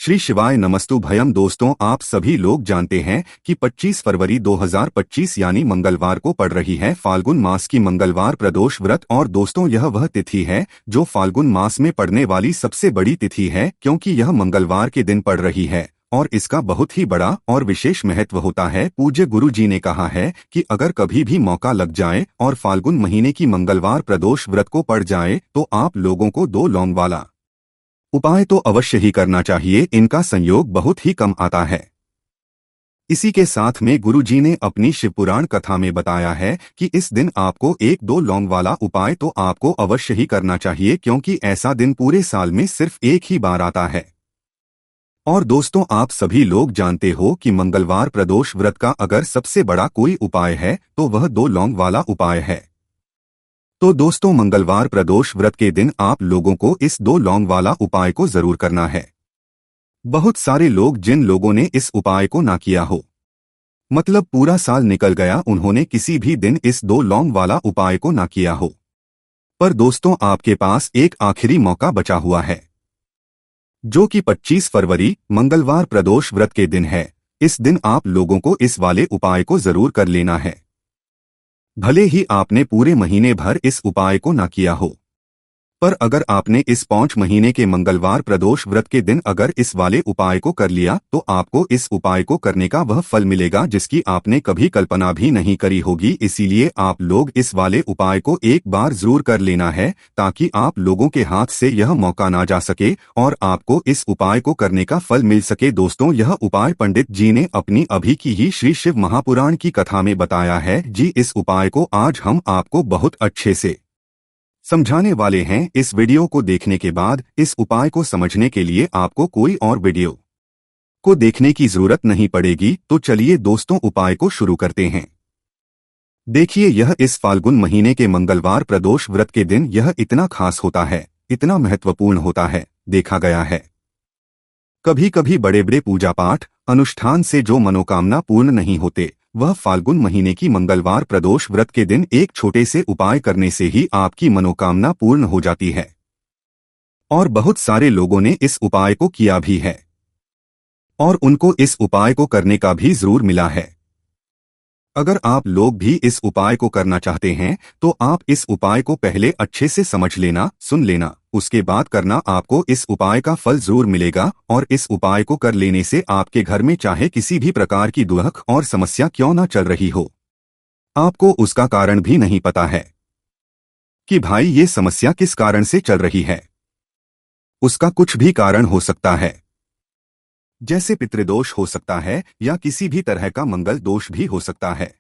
श्री शिवाय नमस्तु भयम। दोस्तों, आप सभी लोग जानते हैं कि 25 फरवरी 2025 यानी मंगलवार को पड़ रही है फाल्गुन मास की मंगलवार प्रदोष व्रत। और दोस्तों, यह वह तिथि है जो फाल्गुन मास में पड़ने वाली सबसे बड़ी तिथि है, क्योंकि यह मंगलवार के दिन पड़ रही है और इसका बहुत ही बड़ा और विशेष महत्व होता है। पूज्य गुरु जी ने कहा है कि अगर कभी भी मौका लग जाए और फाल्गुन महीने की मंगलवार प्रदोष व्रत को पड़ जाए तो आप लोगों को 2 लौंग वाला उपाय तो अवश्य ही करना चाहिए। इनका संयोग बहुत ही कम आता है। इसी के साथ में गुरु जी ने अपनी शिवपुराण कथा में बताया है कि इस दिन आपको 1-2 लौंग वाला उपाय तो आपको अवश्य ही करना चाहिए, क्योंकि ऐसा दिन पूरे साल में सिर्फ एक ही बार आता है। और दोस्तों, आप सभी लोग जानते हो कि मंगलवार प्रदोष व्रत का अगर सबसे बड़ा कोई उपाय है तो वह 2 लौंग वाला उपाय है। तो दोस्तों, मंगलवार प्रदोष व्रत के दिन आप लोगों को इस 2 लौंग वाला उपाय को जरूर करना है। बहुत सारे लोग, जिन लोगों ने इस उपाय को ना किया हो, मतलब पूरा साल निकल गया, उन्होंने किसी भी दिन इस 2 लौंग वाला उपाय को ना किया हो, पर दोस्तों आपके पास एक आखिरी मौका बचा हुआ है, जो कि 25 फरवरी मंगलवार प्रदोष व्रत के दिन है। इस दिन आप लोगों को इस वाले उपाय को जरूर कर लेना है, भले ही आपने पूरे महीने भर इस उपाय को ना किया हो। पर अगर आपने इस 5 महीने के मंगलवार प्रदोष व्रत के दिन अगर इस वाले उपाय को कर लिया तो आपको इस उपाय को करने का वह फल मिलेगा जिसकी आपने कभी कल्पना भी नहीं करी होगी। इसीलिए आप लोग इस वाले उपाय को एक बार जरूर कर लेना है, ताकि आप लोगों के हाथ से यह मौका ना जा सके और आपको इस उपाय को करने का फल मिल सके। दोस्तों, यह उपाय पंडित जी ने अपनी अभी की ही श्री शिव महापुराण की कथा में बताया है जी। इस उपाय को आज हम आपको बहुत अच्छे से समझाने वाले हैं। इस वीडियो को देखने के बाद इस उपाय को समझने के लिए आपको कोई और वीडियो को देखने की जरूरत नहीं पड़ेगी। तो चलिए दोस्तों, उपाय को शुरू करते हैं। देखिए, यह इस फाल्गुन महीने के मंगलवार प्रदोष व्रत के दिन यह इतना खास होता है, इतना महत्वपूर्ण होता है। देखा गया है कभी कभी बड़े बड़े पूजा पाठ अनुष्ठान से जो मनोकामना पूर्ण नहीं होते, वह फाल्गुन महीने की मंगलवार प्रदोष व्रत के दिन एक छोटे से उपाय करने से ही आपकी मनोकामना पूर्ण हो जाती है। और बहुत सारे लोगों ने इस उपाय को किया भी है और उनको इस उपाय को करने का भी जरूर मिला है। अगर आप लोग भी इस उपाय को करना चाहते हैं तो आप इस उपाय को पहले अच्छे से समझ लेना, सुन लेना, उसके बाद करना। आपको इस उपाय का फल जरूर मिलेगा और इस उपाय को कर लेने से आपके घर में चाहे किसी भी प्रकार की दुख और समस्या क्यों ना चल रही हो, आपको उसका कारण भी नहीं पता है कि भाई ये समस्या किस कारण से चल रही है। उसका कुछ भी कारण हो सकता है, जैसे पितृदोष हो सकता है या किसी भी तरह का मंगल दोष भी हो सकता है।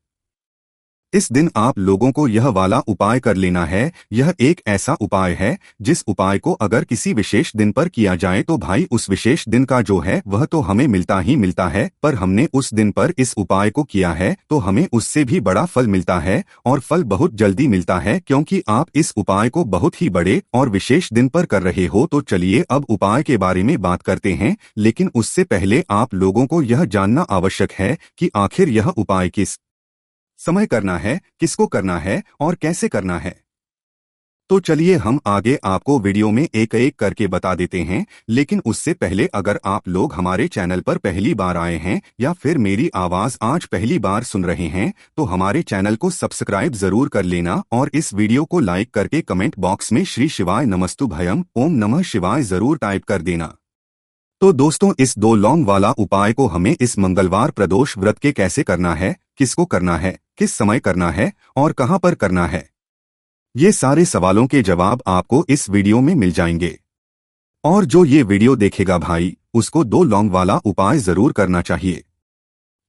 इस दिन आप लोगों को यह वाला उपाय कर लेना है। यह एक ऐसा उपाय है जिस उपाय को अगर किसी विशेष दिन पर किया जाए तो भाई उस विशेष दिन का जो है वह तो हमें मिलता ही मिलता है, पर हमने उस दिन पर इस उपाय को किया है तो हमें उससे भी बड़ा फल मिलता है और फल बहुत जल्दी मिलता है, क्योंकि आप इस उपाय को बहुत ही बड़े और विशेष दिन पर कर रहे हो। तो चलिए अब उपाय के बारे में बात करते हैं, लेकिन उससे पहले आप लोगों को यह जानना आवश्यक है कि आखिर यह उपाय किस समय करना है, किसको करना है और कैसे करना है। तो चलिए हम आगे आपको वीडियो में एक एक करके बता देते हैं। लेकिन उससे पहले अगर आप लोग हमारे चैनल पर पहली बार आए हैं या फिर मेरी आवाज आज पहली बार सुन रहे हैं तो हमारे चैनल को सब्सक्राइब जरूर कर लेना और इस वीडियो को लाइक करके कमेंट बॉक्स में श्री शिवाय नमस्तु भयम ओम नमः शिवाय जरूर टाइप कर देना। तो दोस्तों, इस 2 लौंग वाला उपाय को हमें इस मंगलवार प्रदोष व्रत के कैसे करना है, किसको करना है, किस समय करना है और कहां पर करना है, ये सारे सवालों के जवाब आपको इस वीडियो में मिल जाएंगे। और जो ये वीडियो देखेगा भाई, उसको 2 लौंग वाला उपाय जरूर करना चाहिए,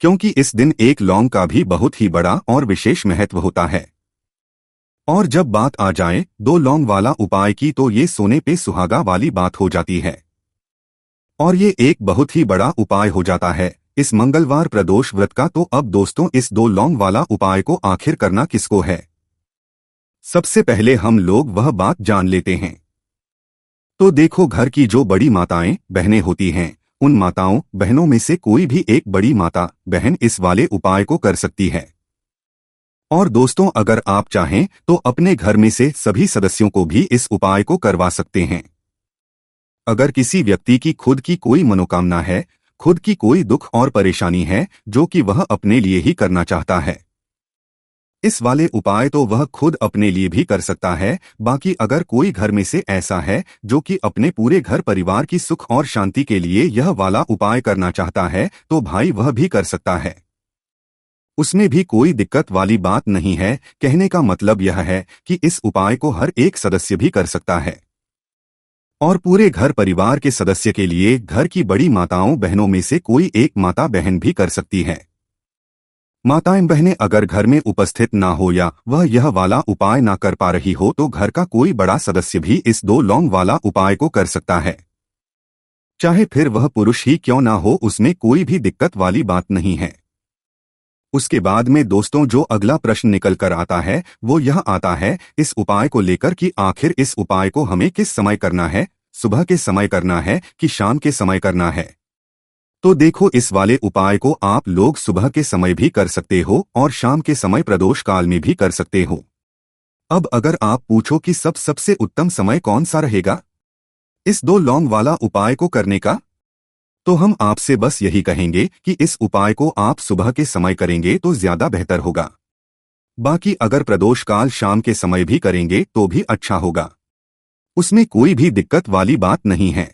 क्योंकि इस दिन 1 लौंग का भी बहुत ही बड़ा और विशेष महत्व होता है। और जब बात आ जाए 2 लौंग वाला उपाय की तो ये सोने पे सुहागा वाली बात हो जाती है और ये एक बहुत ही बड़ा उपाय हो जाता है इस मंगलवार प्रदोष व्रत का। तो अब दोस्तों, इस 2 लौंग वाला उपाय को आखिर करना किसको है, सबसे पहले हम लोग वह बात जान लेते हैं। तो देखो, घर की जो बड़ी माताएं बहनें होती हैं, उन माताओं बहनों में से कोई भी एक बड़ी माता बहन इस वाले उपाय को कर सकती है। और दोस्तों, अगर आप चाहें तो अपने घर में से सभी सदस्यों को भी इस उपाय को करवा सकते हैं। अगर किसी व्यक्ति की खुद की कोई मनोकामना है, खुद की कोई दुख और परेशानी है जो कि वह अपने लिए ही करना चाहता है, इस वाले उपाय तो वह खुद अपने लिए भी कर सकता है। बाकी अगर कोई घर में से ऐसा है जो कि अपने पूरे घर परिवार की सुख और शांति के लिए यह वाला उपाय करना चाहता है, तो भाई वह भी कर सकता है। उसमें भी कोई दिक्कत वाली बात नहीं है। कहने का मतलब यह है कि इस उपाय को हर एक सदस्य भी कर सकता है और पूरे घर परिवार के सदस्य के लिए घर की बड़ी माताओं बहनों में से कोई एक माता बहन भी कर सकती है। माताएं बहनें अगर घर में उपस्थित ना हो या वह यह वाला उपाय ना कर पा रही हो तो घर का कोई बड़ा सदस्य भी इस 2 लौंग वाला उपाय को कर सकता है। चाहे फिर वह पुरुष ही क्यों ना हो, उसमें कोई भी दिक्कत वाली बात नहीं है। उसके बाद में दोस्तों जो अगला प्रश्न निकल कर आता है वो यह आता है इस उपाय को लेकर कि आखिर इस उपाय को हमें किस समय करना है, सुबह के समय करना है कि शाम के समय करना है। तो देखो, इस वाले उपाय को आप लोग सुबह के समय भी कर सकते हो और शाम के समय प्रदोष काल में भी कर सकते हो। अब अगर आप पूछो कि सबसे उत्तम समय कौन सा रहेगा इस 2 लौंग वाला उपाय को करने का, तो हम आपसे बस यही कहेंगे कि इस उपाय को आप सुबह के समय करेंगे तो ज्यादा बेहतर होगा। बाकी अगर प्रदोष काल शाम के समय भी करेंगे तो भी अच्छा होगा, उसमें कोई भी दिक्कत वाली बात नहीं है।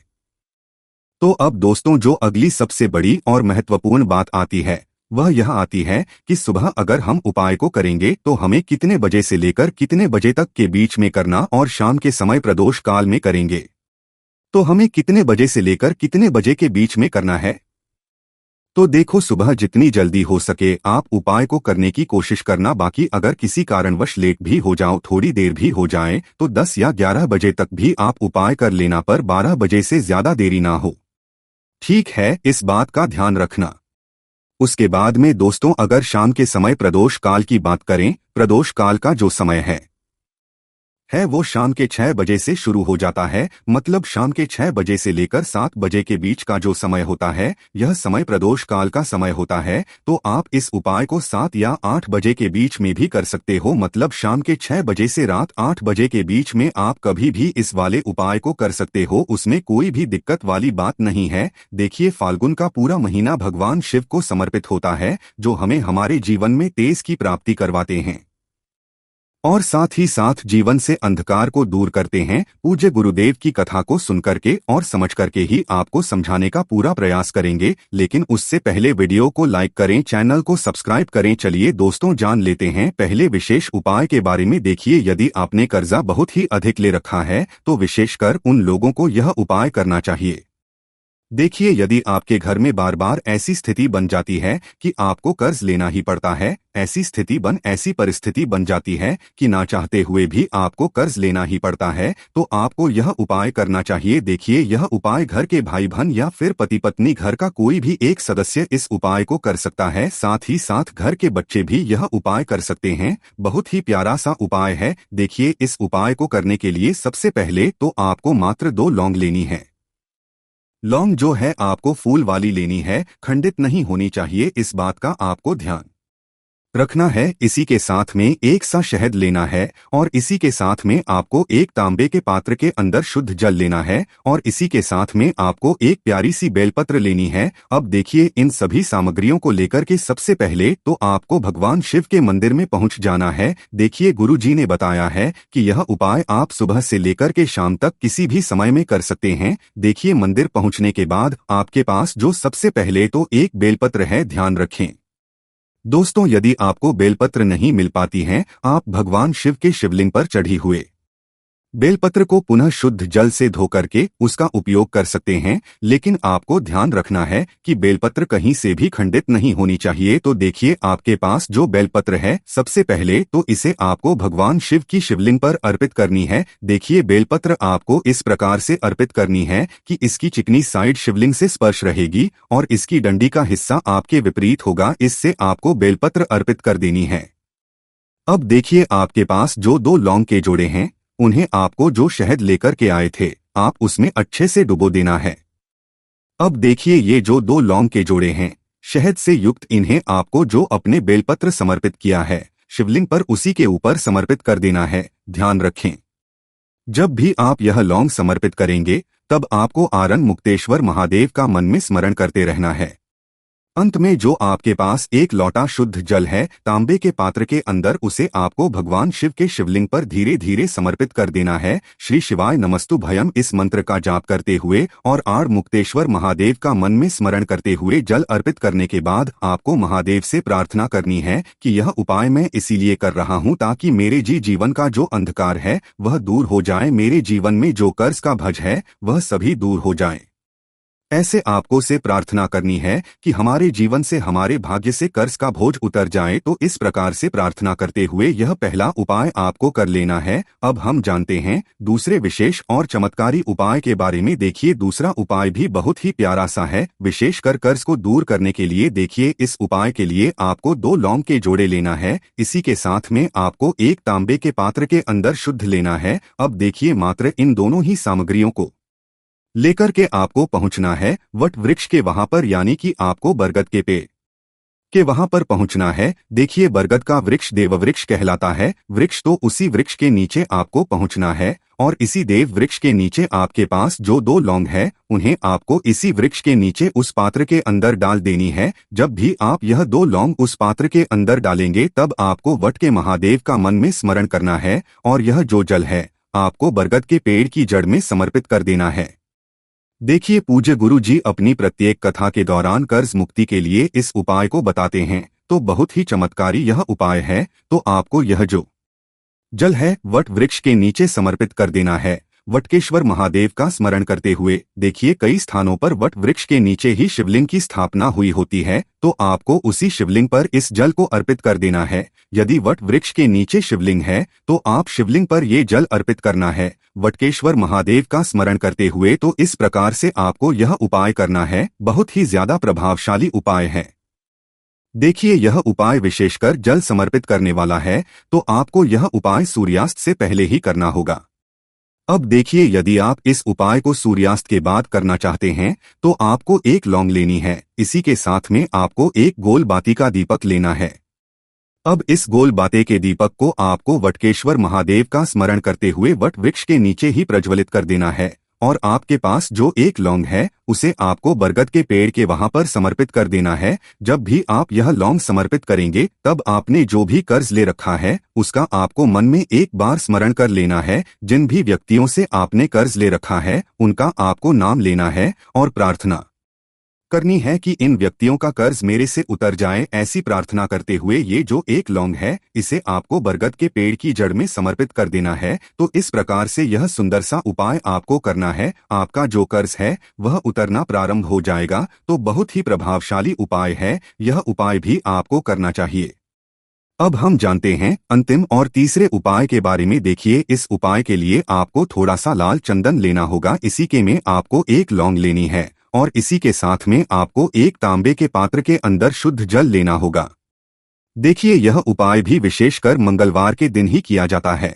तो अब दोस्तों जो अगली सबसे बड़ी और महत्वपूर्ण बात आती है वह यह आती है कि सुबह अगर हम उपाय को करेंगे तो हमें कितने बजे से लेकर कितने बजे तक के बीच में करना और शाम के समय प्रदोष काल में करेंगे तो हमें कितने बजे से लेकर कितने बजे के बीच में करना है। तो देखो, सुबह जितनी जल्दी हो सके आप उपाय को करने की कोशिश करना। बाकी अगर किसी कारणवश लेट भी हो जाओ, थोड़ी देर भी हो जाए, तो 10 या 11 बजे तक भी आप उपाय कर लेना, पर 12 बजे से ज्यादा देरी ना हो। ठीक है, इस बात का ध्यान रखना। उसके बाद में दोस्तों अगर शाम के समय प्रदोष काल की बात करें, प्रदोष काल का जो समय है वो शाम के 6 बजे से शुरू हो जाता है। मतलब शाम के 6 बजे से लेकर 7 बजे के बीच का जो समय होता है यह समय प्रदोष काल का समय होता है। तो आप इस उपाय को 7 या 8 बजे के बीच में भी कर सकते हो। मतलब शाम के 6 बजे से रात 8 बजे के बीच में आप कभी भी इस वाले उपाय को कर सकते हो, उसमें कोई भी दिक्कत वाली बात नहीं है। देखिए, फाल्गुन का पूरा महीना भगवान शिव को समर्पित होता है जो हमें हमारे जीवन में तेज की प्राप्ति करवाते हैं और साथ ही साथ जीवन से अंधकार को दूर करते हैं। पूज्य गुरुदेव की कथा को सुनकर के और समझ करके ही आपको समझाने का पूरा प्रयास करेंगे, लेकिन उससे पहले वीडियो को लाइक करें, चैनल को सब्सक्राइब करें। चलिए दोस्तों जान लेते हैं पहले विशेष उपाय के बारे में। देखिए, यदि आपने कर्जा बहुत ही अधिक ले रखा है तो विशेषकर उन लोगों को यह उपाय करना चाहिए। देखिए, यदि आपके घर में बार बार ऐसी स्थिति बन जाती है कि आपको कर्ज लेना ही पड़ता है, ऐसी परिस्थिति बन जाती है कि ना चाहते हुए भी आपको कर्ज लेना ही पड़ता है, तो आपको यह उपाय करना चाहिए। देखिए, यह उपाय घर के भाई बहन या फिर पति पत्नी, घर का कोई भी एक सदस्य इस उपाय को कर सकता है। साथ ही साथ घर के बच्चे भी यह उपाय कर सकते हैं। बहुत ही प्यारा सा उपाय है। देखिए, इस उपाय को करने के लिए सबसे पहले तो आपको मात्र 2 लौंग लेनी है। लौंग जो है आपको फूल वाली लेनी है, खंडित नहीं होनी चाहिए, इस बात का आपको ध्यान रखना है। इसी के साथ में एक सा शहद लेना है और इसी के साथ में आपको एक तांबे के पात्र के अंदर शुद्ध जल लेना है और इसी के साथ में आपको एक प्यारी सी बेलपत्र लेनी है। अब देखिए, इन सभी सामग्रियों को लेकर के सबसे पहले तो आपको भगवान शिव के मंदिर में पहुंच जाना है। देखिए, गुरु जी ने बताया है कि यह उपाय आप सुबह से लेकर के शाम तक किसी भी समय में कर सकते हैं। देखिए, मंदिर पहुंचने के बाद आपके पास जो सबसे पहले तो एक बेलपत्र है, ध्यान रखें दोस्तों, यदि आपको बेलपत्र नहीं मिल पाती हैं, आप भगवान शिव के शिवलिंग पर चढ़ी हुए बेलपत्र को पुनः शुद्ध जल से धो करके उसका उपयोग कर सकते हैं। लेकिन आपको ध्यान रखना है कि बेलपत्र कहीं से भी खंडित नहीं होनी चाहिए। तो देखिए, आपके पास जो बेलपत्र है, सबसे पहले तो इसे आपको भगवान शिव की शिवलिंग पर अर्पित करनी है। देखिए, बेलपत्र आपको इस प्रकार से अर्पित करनी है कि इसकी चिकनी साइड शिवलिंग से स्पर्श रहेगी और इसकी डंडी का हिस्सा आपके विपरीत होगा। इससे आपको बेलपत्र अर्पित कर देनी है। अब देखिए, आपके पास जो 2 लौंग के जोड़े हैं उन्हें आपको जो शहद लेकर के आए थे आप उसमें अच्छे से डुबो देना है। अब देखिए, ये जो 2 लौंग के जोड़े हैं शहद से युक्त, इन्हें आपको जो अपने बेलपत्र समर्पित किया है शिवलिंग पर उसी के ऊपर समर्पित कर देना है। ध्यान रखें, जब भी आप यह लौंग समर्पित करेंगे तब आपको आर्यन मुक्तेश्वर महादेव का मन में स्मरण करते रहना है। अंत में जो आपके पास एक लोटा शुद्ध जल है तांबे के पात्र के अंदर, उसे आपको भगवान शिव के शिवलिंग पर धीरे धीरे समर्पित कर देना है। श्री शिवाय नमस्तु भयम इस मंत्र का जाप करते हुए और आर मुक्तेश्वर महादेव का मन में स्मरण करते हुए जल अर्पित करने के बाद आपको महादेव से प्रार्थना करनी है कि यह उपाय मैं इसीलिए कर रहा हूँ ताकि मेरे जीवन का जो अंधकार है वह दूर हो जाए, मेरे जीवन में जो कर्ज का भज है वह सभी दूर हो जाए। ऐसे आपको से प्रार्थना करनी है कि हमारे जीवन से, हमारे भाग्य से कर्ज का बोझ उतर जाए। तो इस प्रकार से प्रार्थना करते हुए यह पहला उपाय आपको कर लेना है। अब हम जानते हैं दूसरे विशेष और चमत्कारी उपाय के बारे में। देखिए, दूसरा उपाय भी बहुत ही प्यारा सा है, विशेषकर कर्ज को दूर करने के लिए। देखिए, इस उपाय के लिए आपको 2 लौंग के जोड़े लेना है। इसी के साथ में आपको एक तांबे के पात्र के अंदर शुद्ध लेना है। अब देखिए, मात्र इन दोनों ही सामग्रियों को लेकर के आपको पहुंचना है वट वृक्ष के वहां पर, यानी कि आपको बरगद के पेड़ के वहां पर पहुंचना है। देखिए, बरगद का वृक्ष देव वृक्ष कहलाता है। वृक्ष तो उसी वृक्ष के नीचे आपको पहुंचना है और इसी देव वृक्ष के नीचे आपके पास जो 2 लौंग है उन्हें आपको इसी वृक्ष के नीचे उस पात्र के अंदर डाल देनी है। जब भी आप यह 2 लौंग उस पात्र के अंदर डालेंगे तब आपको वट के महादेव का मन में स्मरण करना है और यह जो जल है आपको बरगद के पेड़ की जड़ में समर्पित कर देना है। देखिए, पूज्य गुरु जी अपनी प्रत्येक कथा के दौरान कर्ज मुक्ति के लिए इस उपाय को बताते हैं, तो बहुत ही चमत्कारी यह उपाय है। तो आपको यह जो जल है वट वृक्ष के नीचे समर्पित कर देना है, वटकेश्वर महादेव का स्मरण करते हुए। देखिए, कई स्थानों पर वट वृक्ष के नीचे ही शिवलिंग की स्थापना हुई होती है, तो आपको उसी शिवलिंग पर इस जल को अर्पित कर देना है। यदि वट वृक्ष के नीचे शिवलिंग है तो आप शिवलिंग पर ये जल अर्पित करना है वटकेश्वर महादेव का स्मरण करते हुए। तो इस प्रकार से आपको यह उपाय करना है, बहुत ही ज्यादा प्रभावशाली उपाय है। देखिए, यह उपाय विशेषकर जल समर्पित करने वाला है, तो आपको यह उपाय सूर्यास्त से पहले ही करना होगा। अब देखिए, यदि आप इस उपाय को सूर्यास्त के बाद करना चाहते हैं तो आपको एक लौंग लेनी है। इसी के साथ में आपको एक गोल बाती का दीपक लेना है। अब इस गोल बाते के दीपक को आपको वटकेश्वर महादेव का स्मरण करते हुए वट वृक्ष के नीचे ही प्रज्वलित कर देना है और आपके पास जो एक लौंग है उसे आपको बरगद के पेड़ के वहां पर समर्पित कर देना है। जब भी आप यह लौंग समर्पित करेंगे तब आपने जो भी कर्ज ले रखा है उसका आपको मन में एक बार स्मरण कर लेना है। जिन भी व्यक्तियों से आपने कर्ज ले रखा है उनका आपको नाम लेना है और प्रार्थना करनी है कि इन व्यक्तियों का कर्ज मेरे से उतर जाए। ऐसी प्रार्थना करते हुए ये जो एक लौंग है इसे आपको बरगद के पेड़ की जड़ में समर्पित कर देना है। तो इस प्रकार से यह सुंदर सा उपाय आपको करना है। आपका जो कर्ज है वह उतरना प्रारंभ हो जाएगा। तो बहुत ही प्रभावशाली उपाय है, यह उपाय भी आपको करना चाहिए। अब हम जानते हैं अंतिम और तीसरे उपाय के बारे में। देखिए, इस उपाय के लिए आपको थोड़ा सा लाल चंदन लेना होगा। इसी के में आपको एक लौंग लेनी है और इसी के साथ में आपको एक तांबे के पात्र के अंदर शुद्ध जल लेना होगा। देखिए, यह उपाय भी विशेषकर मंगलवार के दिन ही किया जाता है।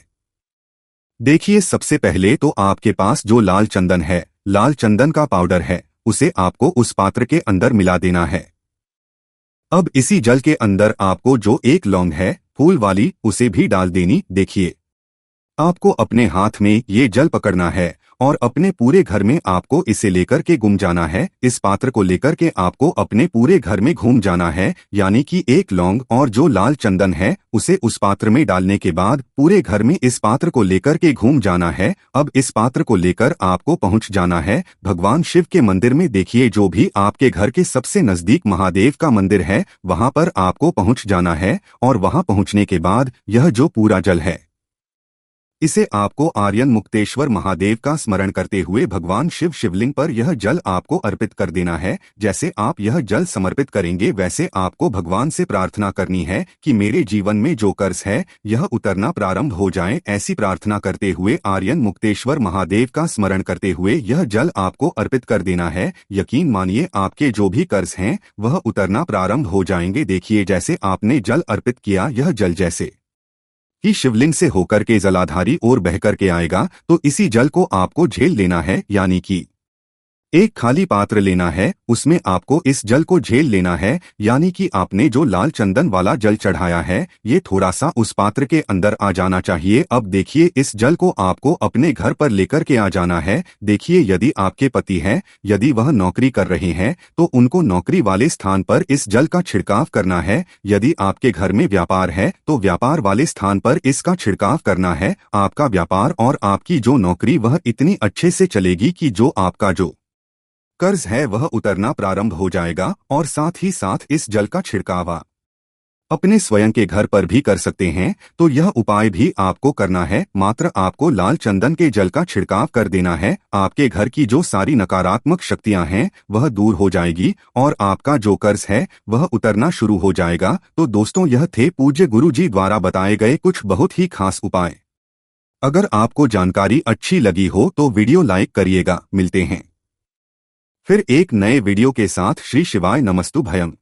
देखिए, सबसे पहले तो आपके पास जो लाल चंदन है, लाल चंदन का पाउडर है, उसे आपको उस पात्र के अंदर मिला देना है। अब इसी जल के अंदर आपको जो एक लौंग है फूल वाली उसे भी डाल देनी। देखिए, आपको अपने हाथ में ये जल पकड़ना है और अपने पूरे घर में आपको इसे लेकर के घूम जाना है। इस पात्र को लेकर के आपको अपने पूरे घर में घूम जाना है, यानी कि एक लौंग और जो लाल चंदन है उसे उस पात्र में डालने के बाद पूरे घर में इस पात्र को लेकर के घूम जाना है। अब इस पात्र को लेकर आपको पहुंच जाना है भगवान शिव के मंदिर में। देखिए, जो भी आपके घर के सबसे नजदीक महादेव का मंदिर है वहां पर आपको पहुंच जाना है और वहां पहुंचने के बाद यह जो पूरा जल है इसे आपको आर्यन मुक्तेश्वर महादेव का स्मरण करते हुए भगवान शिव शिवलिंग पर यह जल आपको अर्पित कर देना है। जैसे आप यह जल समर्पित करेंगे वैसे आपको भगवान से प्रार्थना करनी है कि मेरे जीवन में जो कर्ज है यह उतरना प्रारंभ हो जाए। ऐसी प्रार्थना करते हुए आर्यन मुक्तेश्वर महादेव का स्मरण करते हुए यह जल आपको अर्पित कर देना है। यकीन मानिए, आपके जो भी कर्ज हैं वह उतरना प्रारंभ हो जाएंगे। देखिए, जैसे आपने जल अर्पित किया, यह जल जैसे कि शिवलिंग से होकर के जलाधारी और बह कर के आएगा, तो इसी जल को आपको झेल लेना है, यानी कि एक खाली पात्र लेना है, उसमें आपको इस जल को झेल लेना है, यानी कि आपने जो लाल चंदन वाला जल चढ़ाया है ये थोड़ा सा उस पात्र के अंदर आ जाना चाहिए। अब देखिए इस जल को आपको अपने घर पर लेकर के आ जाना है। देखिए यदि आपके पति हैं, यदि वह नौकरी कर रहे हैं तो उनको नौकरी वाले स्थान पर इस जल का छिड़काव करना है। यदि आपके घर में व्यापार है तो व्यापार वाले स्थान पर इसका छिड़काव करना है। आपका व्यापार और आपकी जो नौकरी वह इतनी अच्छे से चलेगी कि जो आपका जो कर्ज है वह उतरना प्रारंभ हो जाएगा। और साथ ही साथ इस जल का छिड़काव आप अपने स्वयं के घर पर भी कर सकते हैं। तो यह उपाय भी आपको करना है, मात्र आपको लाल चंदन के जल का छिड़काव कर देना है। आपके घर की जो सारी नकारात्मक शक्तियां हैं वह दूर हो जाएगी और आपका जो कर्ज है वह उतरना शुरू हो जाएगा। तो दोस्तों यह थे पूज्य गुरु जी द्वारा बताए गए कुछ बहुत ही खास उपाय। अगर आपको जानकारी अच्छी लगी हो तो वीडियो लाइक करिएगा। मिलते हैं फिर एक नए वीडियो के साथ। श्री शिवाय नमस्तु भयम।